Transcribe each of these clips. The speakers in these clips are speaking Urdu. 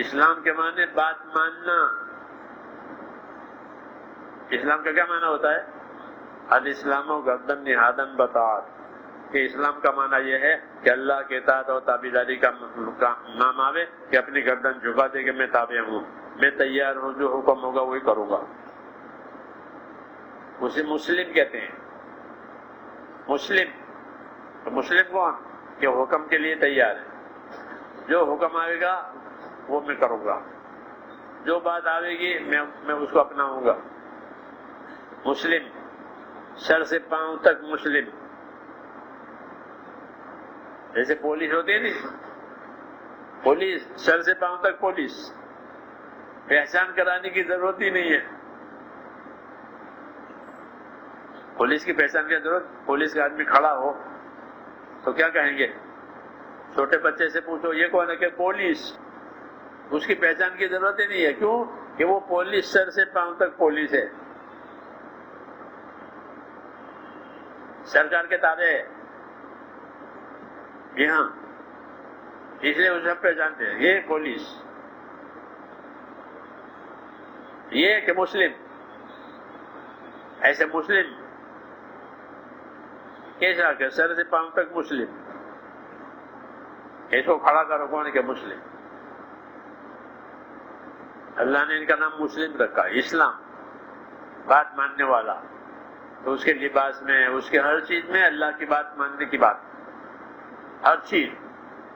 اسلام کے معنی بات ماننا. اسلام کا کیا معنی ہوتا ہے؟ الاسلام و گردن نہادن بطاعت. کہ اسلام کا معنی یہ ہے کہ اللہ کے اطاعت اور تابعداری کا نام آوے کہ اپنی گردن جھکا دے کہ میں تابع ہوں، میں تیار ہوں، جو حکم ہوگا وہی کروں گا. اسے مسلم کہتے ہیں. مسلم تو مسلم کون؟ کہ حکم کے لیے تیار ہے، جو حکم آئے گا وہ میں کروں گا، جو بات آئے گی میں اس کو اپناؤں گا. مسلم سر سے پاؤں تک مسلم. جیسے پولیس ہوتی ہے نہیں، پولیس سر سے پاؤں تک پولیس، پہچان کرانے کی ضرورت ہی نہیں ہے. پولیس کی پہچان کی ضرورت، پولیس کا آدمی کھڑا ہو تو کیا کہیں گے؟ چھوٹے بچے سے پوچھو یہ کون ہے، کہ پولیس. اس کی پہچان کی ضرورت ہی نہیں ہے. کیوں؟ کہ وہ پولیس سر سے پاؤں تک پولیس ہے، سرکار کے تابع ہے. جی ہاں، اس لیے وہ سب پہچانتے ہیں یہ پولیس. یہ کہ مسلم، ایسے مسلم کیسا کہ سر سے پاؤں تک مسلم. اس کو کھڑا کرو کون کہ مسلم. اللہ نے ان کا نام مسلم رکھا. اسلام بات ماننے والا. تو اس کے لباس میں، اس کے ہر چیز میں اللہ کی بات ماننے کی بات، ہر چیز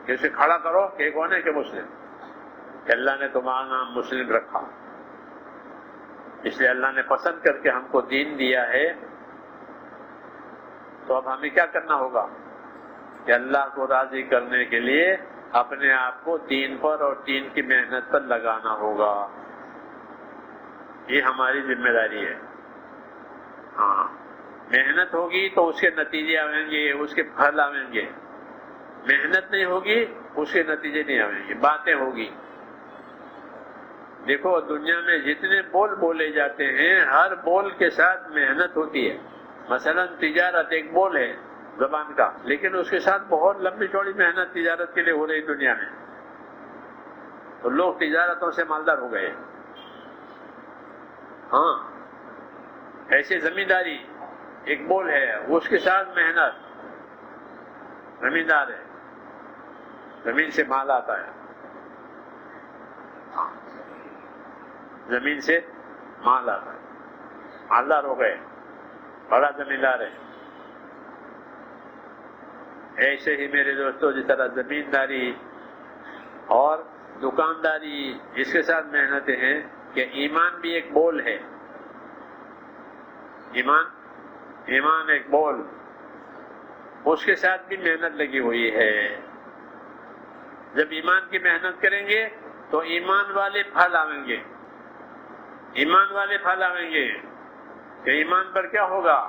کہ اسے کھڑا کرو کہ کون ہے کہ مسلم. کہ اللہ نے تمہارا نام مسلم رکھا، اس لیے اللہ نے پسند کر کے ہم کو دین دیا ہے. تو اب ہمیں کیا کرنا ہوگا کہ اللہ کو راضی کرنے کے لیے اپنے آپ کو دین پر اور دین کی محنت پر لگانا ہوگا. یہ ہماری ذمہ داری ہے. ہاں، محنت ہوگی تو اس کے نتیجے آئیں گے، اس کے پھل آئیں گے. محنت نہیں ہوگی اس کے نتیجے نہیں آئیں گے، باتیں ہوگی. دیکھو دنیا میں جتنے بول بولے جاتے ہیں ہر بول کے ساتھ محنت ہوتی ہے. مثلا تجارت ایک بول ہے زبان کا، لیکن اس کے ساتھ بہت لمبی چوڑی محنت تجارت کے لیے ہو رہی دنیا میں. تو لوگ تجارتوں سے مالدار ہو گئے. ہاں، ایسے زمینداری ایک بول ہے، اس کے ساتھ محنت. زمیندار ہے، زمین سے مال آتا ہے، زمین سے مال آتا ہے، مالدار ہو گئے، بڑا زمیندار ہے. ایسے ہی میرے دوستوں جس طرح زمینداری اور دکانداری اس کے ساتھ محنتیں ہیں کہ ایمان بھی ایک بول ہے. ایمان ایک بول، اس کے ساتھ بھی محنت لگی ہوئی ہے. جب ایمان کی محنت کریں گے تو ایمان والے پھل آئیں گے. ایمان والے پھل آئیں گے کہ ایمان پر کیا ہوگا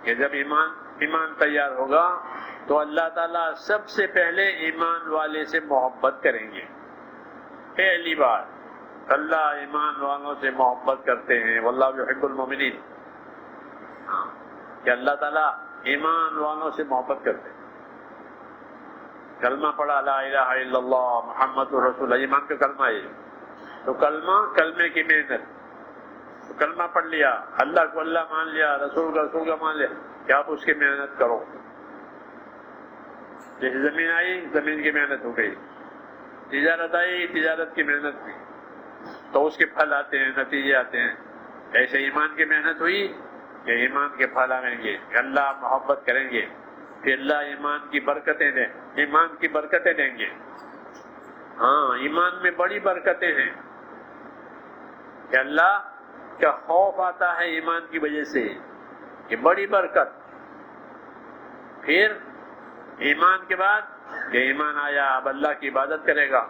کہ جب ایمان تیار ہوگا تو اللہ تعالیٰ سب سے پہلے ایمان والے سے محبت کریں گے. پہلی بات اللہ ایمان والوں سے محبت کرتے ہیں. واللہ یحب المؤمنین. کہ اللہ تعالیٰ ایمان والوں سے محبت کرتے ہیں. کلمہ پڑھا لا الہ الا اللہ محمد رسول اللہ، ایمان کا کلمہ ہے. تو کلمے کی محنت. تو کلمہ پڑھ لیا، اللہ کو اللہ مان لیا، رسول کا مان لیا، کہ آپ اس کی محنت کرو. جیسے زمین آئی زمین کی محنت ہو گئی، تجارت آئی تجارت کی محنت ہوئی، تو اس کے پھل آتے ہیں، نتیجے آتے ہیں. ایسے ایمان کی محنت ہوئی کہ ایمان کے پھل آئیں گے، کہ اللہ محبت کریں گے، کہ اللہ ایمان کی برکتیں دیں، ایمان کی برکتیں دیں گے. ہاں، ایمان میں بڑی برکتیں ہیں کہ اللہ کا خوف آتا ہے ایمان کی وجہ سے، یہ بڑی برکت. پھر ایمان کے بعد کہ ایمان آیا اب اللہ کی عبادت کرے گا،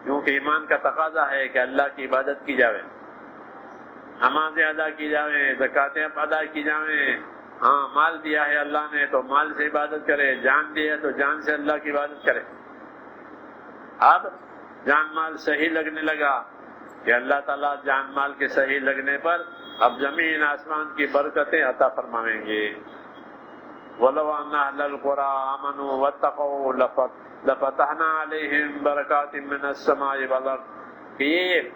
کیونکہ ایمان کا تقاضا ہے کہ اللہ کی عبادت کی جاوے، نمازیں ادا کی جاویں، زکاتیں ادا کی جاویں. ہاں، مال دیا ہے اللہ نے تو مال سے عبادت کرے، جان دیا تو جان سے اللہ کی عبادت کرے. اب جان مال صحیح لگنے لگا کہ اللہ تعالیٰ جان مال کے صحیح لگنے پر اب زمین آسمان کی برکتیں عطا فرمائیں گے. وَلَوْ أَنَّ أَهْلَ الْقُرَىٰ آمَنُوا وَاتَّقَوْا لفتحنا علیہم برکات من السماء والارض، کہ یہ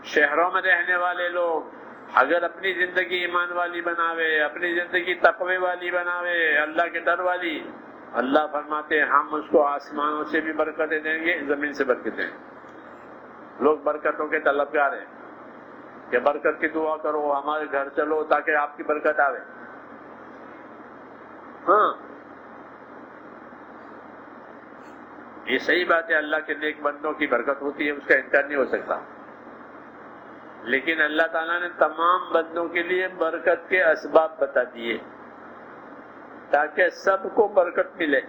شہروں میں رہنے والے لوگ اگر اپنی زندگی ایمان والی بناوے، اپنی زندگی تقوی والی بناوے، اللہ کے ڈر والی، اللہ فرماتے ہیں ہم اس کو آسمانوں سے بھی برکتیں دیں گے، زمین سے برکتیں۔ لوگ برکتوں کے طلبگار ہیں کہ برکت کی دعا کرو، ہمارے گھر چلو تاکہ آپ کی برکت آوے۔ ہاں یہ صحیح بات ہے، اللہ کے نیک بندوں کی برکت ہوتی ہے، اس کا انکار نہیں ہو سکتا، لیکن اللہ تعالیٰ نے تمام بندوں کے لیے برکت کے اسباب بتا دیے تاکہ سب کو برکت ملے۔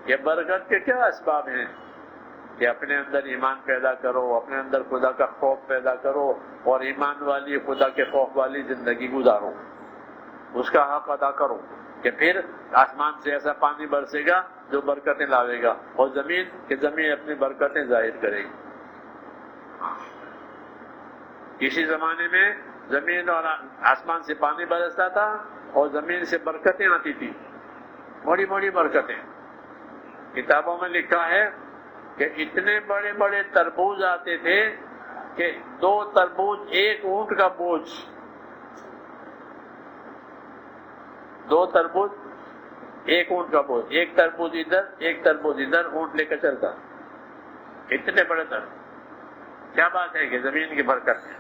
یہ برکت کے کیا اسباب ہیں؟ کہ اپنے اندر ایمان پیدا کرو، اپنے اندر خدا کا خوف پیدا کرو، اور ایمان والی خدا کے خوف والی زندگی گزارو، اس کا حق ادا کرو، کہ پھر آسمان سے ایسا پانی برسے گا جو برکتیں لاوے گا، اور زمین اپنی برکتیں ظاہر کرے گی۔ کسی زمانے میں زمین اور آسمان سے پانی برستا تھا اور زمین سے برکتیں آتی تھی، بڑی بڑی برکتیں۔ کتابوں میں لکھا ہے کہ اتنے بڑے بڑے تربوز آتے تھے کہ 2 تربوز ایک اونٹ کا بوجھ، 2 تربوز ایک اونٹ کا بوجھ، ایک تربوز ادھر ایک تربوز ادھر، اونٹ لے کر چلتا، اتنے بڑے تربوز۔ کیا بات ہے کہ زمین کی برکت ہے۔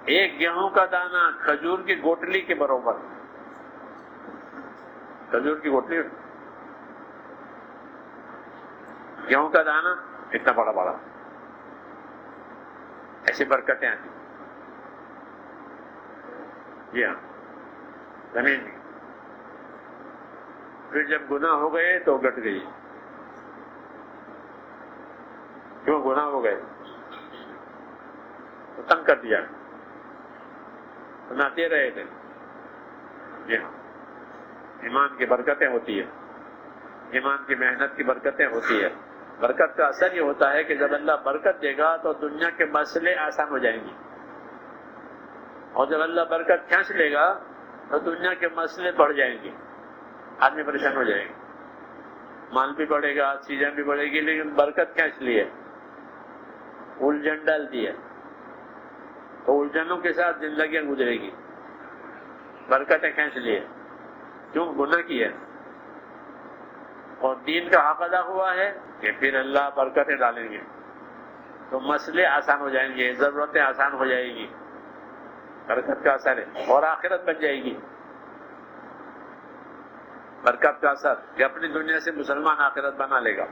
ایک گیہوں کا دانہ کھجور کی گوٹلی کے برابر، کھجور کی گوٹلی، گیہوں کا دانہ اتنا بڑا بڑا، ایسی برکتیں آتی۔ جی ہاں زمین میں۔ پھر جب گناہ ہو گئے تو گٹ گئی۔ کیوں گناہ ہو گئے؟ تو تنگ کر دیا، سناتے رہے تھے۔ جی ہاں ایمان کی برکتیں ہوتی ہے، ایمان کی محنت کی برکتیں ہوتی ہے۔ برکت کا اثر یہ ہوتا ہے کہ جب اللہ برکت دے گا تو دنیا کے مسئلے آسان ہو جائیں گے، اور جب اللہ برکت کھینچ لے گا تو دنیا کے مسئلے بڑھ جائیں گے، آدمی پریشان ہو جائے گا، مال بھی بڑھے گا، چیزیں بھی بڑھے گی، لیکن برکت کھینچ لی ہے، الجھن ڈال دی ہے، تو الجھنوں کے ساتھ زندگیاں گزرے گی۔ برکتیں کھینچ لی ہے، کیوں؟ گناہ کی ہے، اور دین کا حق ادا ہوا ہے کہ پھر اللہ برکتیں ڈالیں گے تو مسئلے آسان ہو جائیں گے، ضرورتیں آسان ہو جائیں گی، برکت کا اثر ہے، اور آخرت بن جائے گی۔ برکت کا اثر کہ اپنی دنیا سے مسلمان آخرت بنا لے گا،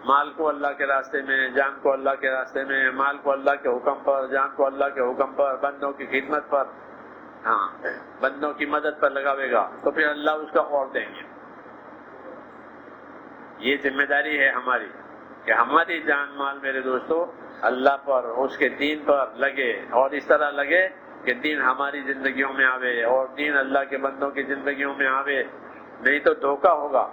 مال کو اللہ کے راستے میں، جان کو اللہ کے راستے میں، مال کو اللہ کے حکم پر، جان کو اللہ کے حکم پر، بندوں کی خدمت پر، ہاں بندوں کی مدد پر لگاوے گا تو پھر اللہ اس کا اور دیں گے۔ یہ ذمہ داری ہے ہماری کہ ہماری جان مال میرے دوستو اللہ پر، اس کے دین پر لگے، اور اس طرح لگے کہ دین ہماری زندگیوں میں آوے اور دین اللہ کے بندوں کی زندگیوں میں آوے، نہیں تو دھوکہ ہوگا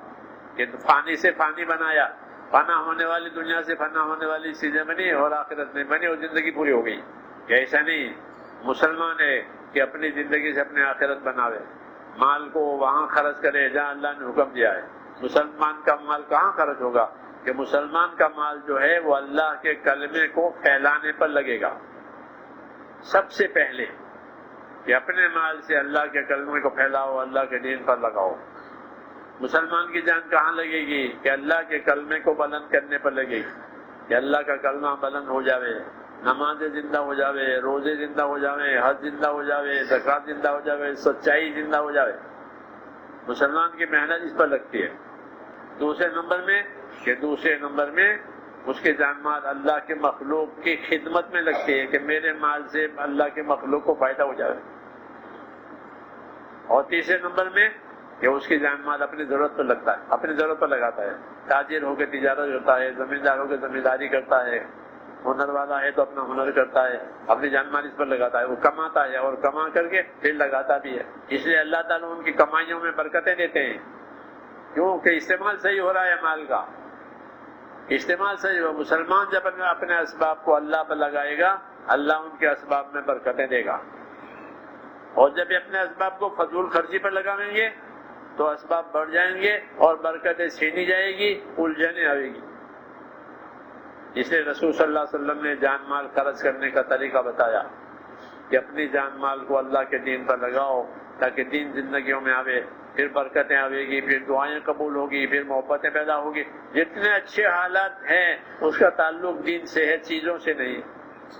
کہ فانی سے فانی بنایا، فنا ہونے والی دنیا سے فنا ہونے والی چیزیں بنی اور آخرت میں بنی اور زندگی پوری ہو گئی۔ کہ ایسا نہیں، مسلمان ہے کہ اپنی زندگی سے اپنے آخرت بناوے، مال کو وہاں خرچ کرے جہاں اللہ نے حکم دیا ہے۔ مسلمان کا مال کہاں خرچ ہوگا؟ کہ مسلمان کا مال جو ہے وہ اللہ کے کلمے کو پھیلانے پر لگے گا سب سے پہلے، کہ اپنے مال سے اللہ کے کلمے کو پھیلاؤ، اللہ کے دین پر لگاؤ۔ مسلمان کی جان کہاں لگے گی؟ کہ اللہ کے کلمے کو بلند کرنے پر لگے گی، کہ اللہ کا کلمہ بلند ہو جاوے، نمازیں زندہ ہو جاوے، روزے زندہ ہو جاوے، حج زندہ ہو جاوے، زکوٰۃ زندہ ہو جاوے، سچائی زندہ ہو جاوے۔ مسلمان کی محنت اس پر لگتی ہے۔ دوسرے نمبر میں اس کے جان مال اللہ کے مخلوق کی خدمت میں لگتی ہے کہ میرے مال سے اللہ کے مخلوق کو فائدہ ہو جائے۔ اور تیسرے نمبر میں کہ اس کی جان مال اپنی ضرورت پر لگتا ہے، اپنی ضرورت پر لگاتا ہے، تاجر ہو کے تجارت کرتا ہے، زمیندار ہو کے زمینداری کرتا ہے، ہنر والا ہے تو اپنا ہنر کرتا ہے، اپنی جان مال اس پر لگاتا ہے، وہ کماتا ہے اور کما کر کے پھر لگاتا بھی ہے۔ اس لیے اللہ تعالیٰ ان کی کمائیوں میں برکتیں دیتے ہیں، کیونکہ استعمال صحیح ہو رہا ہے مال کا، استعمال صحیح ہو۔ مسلمان جب اپنے اسباب کو اللہ پر لگائے گا، اللہ ان کے اسباب میں برکتیں دے گا، اور جب اپنے اسباب کو فضول خرچی پر لگائیں گے تو اسباب بڑھ جائیں گے اور برکتیں چھینی جائے گی، الجھنیں آئے گی۔ اس لیے رسول صلی اللہ علیہ وسلم نے جان مال خرچ کرنے کا طریقہ بتایا کہ اپنی جان مال کو اللہ کے دین پر لگاؤ تاکہ دین زندگیوں میں آوے، پھر برکتیں آئے گی، پھر دعائیں قبول ہوگی، پھر محبتیں پیدا ہوگی۔ جتنے اچھے حالات ہیں اس کا تعلق دین سے ہے، چیزوں سے نہیں۔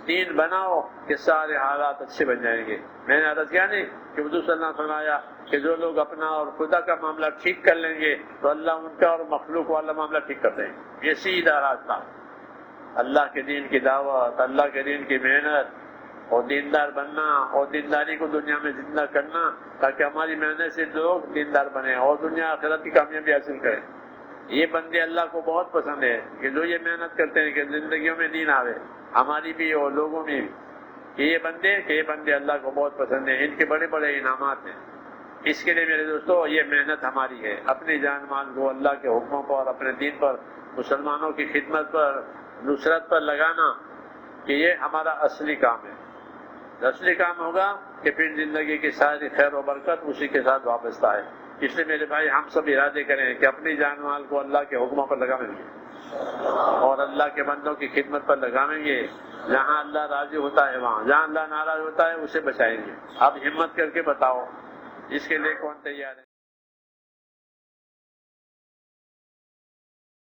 دین بناؤ کہ سارے حالات اچھے بن جائیں گے۔ میں نے عرض کیا نہیں کہ حضور صلی اللہ علیہ وسلم نے فرمایا کہ جو لوگ اپنا اور خدا کا معاملہ ٹھیک کر لیں گے تو اللہ ان کا اور مخلوق والا معاملہ ٹھیک کر دیں گے۔ یہ سیدھا راستہ، اللہ کے دین کی دعوت، اللہ کے دین کی محنت اور دیندار بننا اور دینداری کو دنیا میں زندہ کرنا تاکہ ہماری محنت سے لوگ دیندار بنیں اور دنیا آخرت کی کامیابی حاصل کریں۔ یہ بندے اللہ کو بہت پسند ہے کہ جو یہ محنت کرتے ہیں کہ زندگیوں میں دین آوے، ہماری بھی اور لوگوں میں بھی، کہ یہ بندے اللہ کو بہت پسند ہیں، ان کے بڑے بڑے انعامات ہیں۔ اس کے لیے میرے دوستو یہ محنت ہماری ہے، اپنی جان مال کو اللہ کے حکموں پر، اپنے دین پر، مسلمانوں کی خدمت پر، نصرت پر لگانا، کہ یہ ہمارا اصلی کام ہے۔ اصلی کام ہوگا کہ پھر زندگی کی ساری خیر و برکت اسی کے ساتھ وابستہ ہے۔ اس لیے میرے بھائی ہم سب ارادے کریں کہ اپنی جان مال کو اللہ کے حکموں پر لگائیں گے اور اللہ کے بندوں کی خدمت پر لگائیں گے۔ جہاں اللہ راضی ہوتا ہے وہاں، جہاں اللہ ناراض ہوتا ہے اسے بچائیں گے۔ اب ہمت کر کے بتاؤ اس کے لیے کون تیار ہے؟